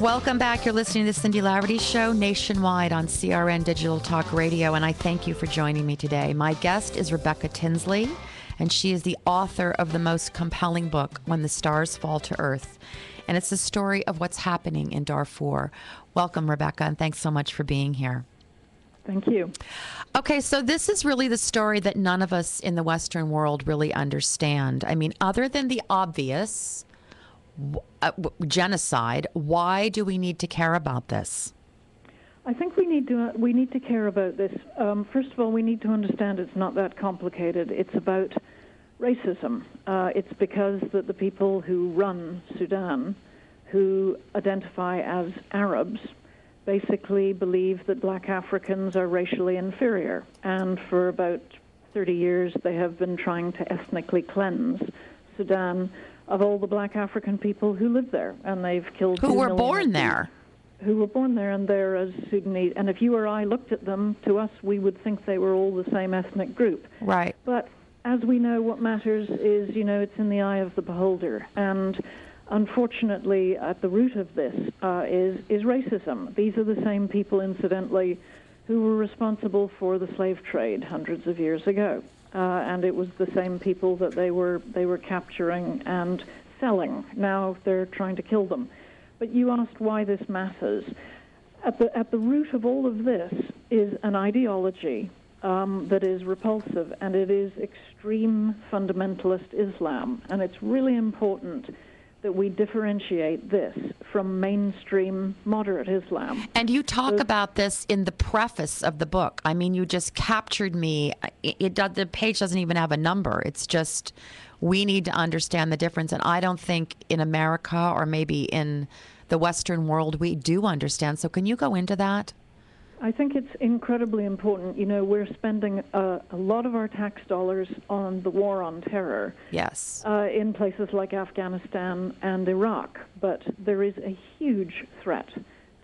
Welcome back. You're listening to the Cindy Laverty Show nationwide on CRN Digital Talk Radio, and I thank you for joining me today. My guest is Rebecca Tinsley, and she is the author of the most compelling book, When the Stars Fall to Earth, and it's the story of what's happening in Darfur. Welcome, Rebecca, and thanks so much for being here. Thank you. Okay, so this is really the story that none of us in the Western world really understand. I mean, other than the obvious genocide, why do we need to care about this? I think we need to care about this. First of all, we need to understand it's not that complicated. It's about racism. It's because that the people who run Sudan, who identify as Arabs, basically believe that black Africans are racially inferior. And for about 30 years, they have been trying to ethnically cleanse Sudan of all the black African people who live there. And they've killed who were born there. Who were born there, and they're as Sudanese. And if you or I looked at them, to us, we would think they were all the same ethnic group. Right. But as we know, what matters is, it's in the eye of the beholder. And unfortunately, at the root of this is racism. These are the same people, incidentally, who were responsible for the slave trade hundreds of years ago. And it was the same people that they were capturing and selling. Now they're trying to kill them. But you asked why this matters. At the root of all of this is an ideology that is repulsive, and it is extreme fundamentalist Islam. And it's really important that we differentiate this from mainstream moderate Islam. And you talk about this in the preface of the book. I mean, you just captured me. The page doesn't even have a number. It's just, we need to understand the difference. And I don't think in America or maybe in the Western world we do understand. So can you go into that? I think it's incredibly important. We're spending a lot of our tax dollars on the war on terror. Yes. In places like Afghanistan and Iraq. But there is a huge threat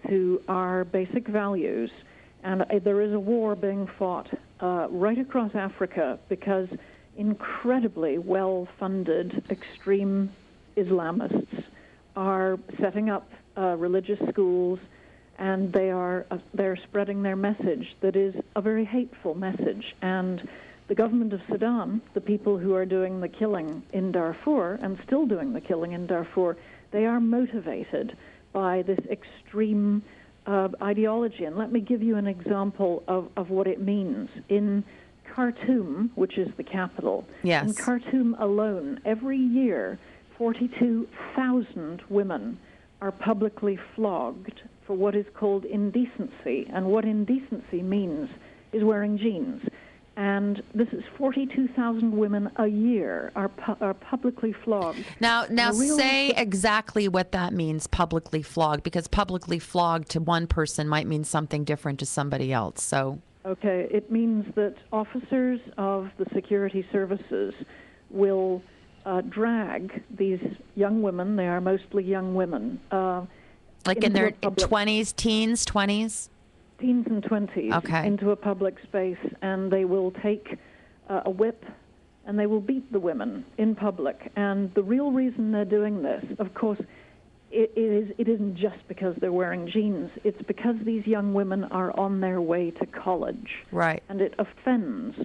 to our basic values. And there is a war being fought right across Africa because incredibly well-funded extreme Islamists are setting up religious schools, and they're spreading their message that is a very hateful message. And the government of Sudan, the people who are doing the killing in Darfur and still doing the killing in Darfur, they are motivated by this extreme ideology. And let me give you an example of what it means. In Khartoum, which is the capital, yes. In Khartoum alone, every year, 42,000 women are publicly flogged for what is called indecency. And what indecency means is wearing jeans. And this is 42,000 women a year are publicly flogged. Now say exactly what that means, publicly flogged, because publicly flogged to one person might mean something different to somebody else. So, okay, it means that officers of the security services will drag these young women, they are mostly young women, like in their 20s, teens, 20s? Teens and 20s, okay, into a public space, and they will take a whip and they will beat the women in public. And the real reason they're doing this, of course, it isn't just because they're wearing jeans. It's because these young women are on their way to college. Right. And it offends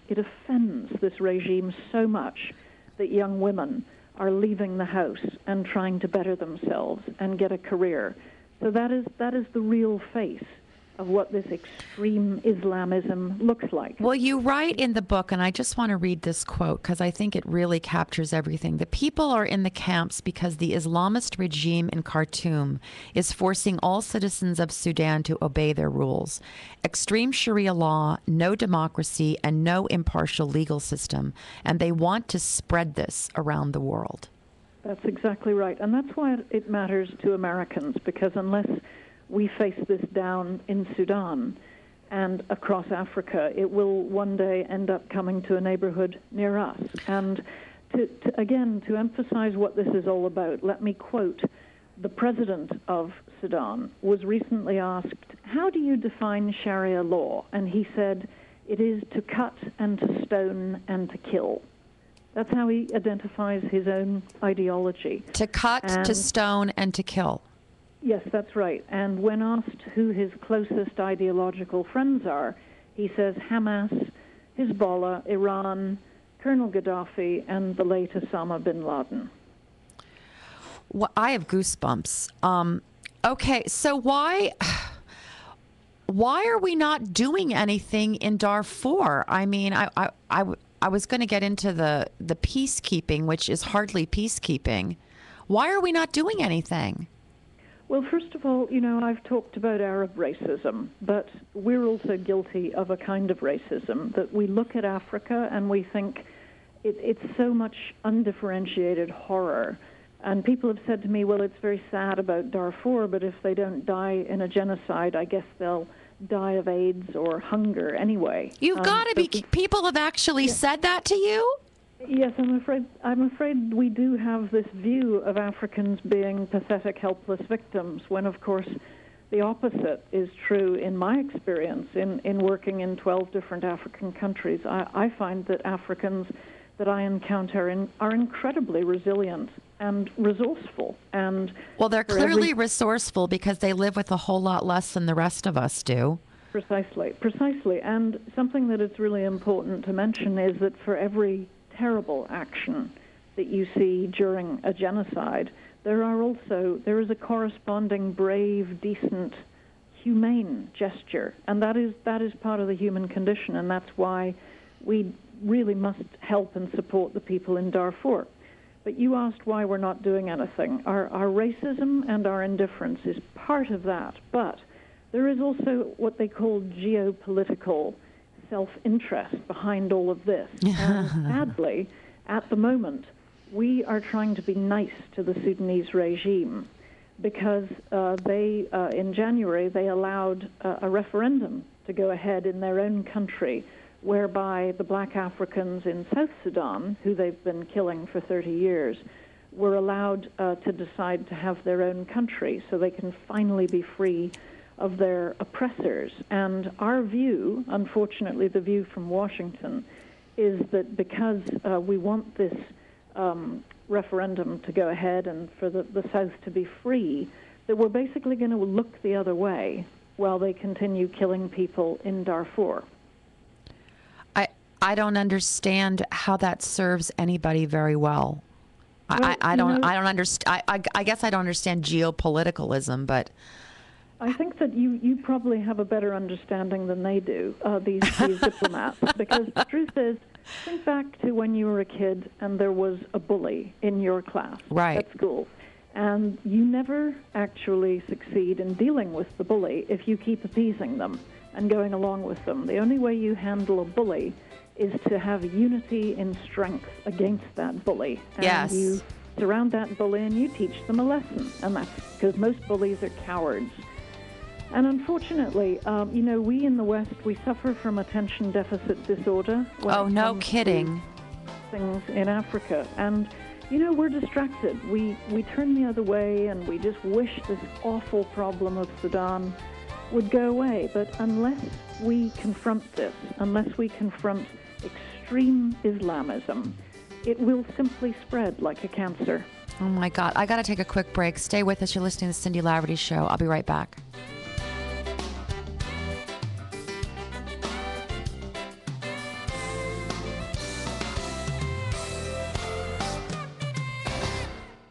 this regime so much that young women are leaving the house and trying to better themselves and get a career. So that is the real face of what this extreme Islamism looks like. Well, you write in the book, and I just want to read this quote because I think it really captures everything. The people are in the camps because the Islamist regime in Khartoum is forcing all citizens of Sudan to obey their rules. Extreme Sharia law, no democracy, and no impartial legal system. And they want to spread this around the world. That's exactly right. And that's why it matters to Americans, because unless we face this down in Sudan and across Africa, it will one day end up coming to a neighborhood near us. And to emphasize what this is all about, let me quote the president of Sudan was recently asked, how do you define Sharia law? And he said, it is to cut and to stone and to kill. That's how he identifies his own ideology. To cut, to stone, and to kill. Yes, that's right. And when asked who his closest ideological friends are, he says Hamas, Hezbollah, Iran, Colonel Gaddafi, and the late Osama bin Laden. Well, I have goosebumps. Okay, so why are we not doing anything in Darfur? I mean, I was going to get into the peacekeeping, which is hardly peacekeeping. Why are we not doing anything? Well, first of all, I've talked about Arab racism, but we're also guilty of a kind of racism that we look at Africa and we think it's so much undifferentiated horror. And people have said to me, well, it's very sad about Darfur, but if they don't die in a genocide, I guess they'll die of AIDS or hunger anyway. You've got to be. People have actually said that to you? Yes, I'm afraid we do have this view of Africans being pathetic, helpless victims, when, of course, the opposite is true in my experience in working in 12 different African countries. I find that Africans that I encounter are incredibly resilient and resourceful. And well, they're clearly resourceful because they live with a whole lot less than the rest of us do. Precisely. And something that is really important to mention is that for every terrible action that you see during a genocide, there is a corresponding brave, decent, humane gesture, and that is part of the human condition, and that's why we really must help and support the people in Darfur. But you asked why we're not doing anything. Our racism and our indifference is part of that, but there is also what they call geopolitical self-interest behind all of this. And sadly, at the moment, we are trying to be nice to the Sudanese regime because in January, they allowed a referendum to go ahead in their own country whereby the black Africans in South Sudan, who they've been killing for 30 years, were allowed to decide to have their own country so they can finally be free of their oppressors. And our view, unfortunately the view from Washington, is that because we want this referendum to go ahead and for the South to be free, that we're basically going to look the other way while they continue killing people in Darfur. I don't understand how that serves anybody very well. I don't understand. I guess I don't understand geopoliticalism, but I think that you probably have a better understanding than they do, these diplomats, because the truth is, think back to when you were a kid and there was a bully in your class at school, and you never actually succeed in dealing with the bully if you keep appeasing them and going along with them. The only way you handle a bully is to have unity in strength against that bully. And you surround that bully and you teach them a lesson, and that's because most bullies are cowards. And unfortunately, we in the West, we suffer from attention deficit disorder. Oh, no kidding. Things in Africa. And, we're distracted. We turn the other way and we just wish this awful problem of Sudan would go away. But unless we confront this, unless we confront extreme Islamism, it will simply spread like a cancer. Oh, my God. I got to take a quick break. Stay with us. You're listening to the Cindy Laverty Show. I'll be right back.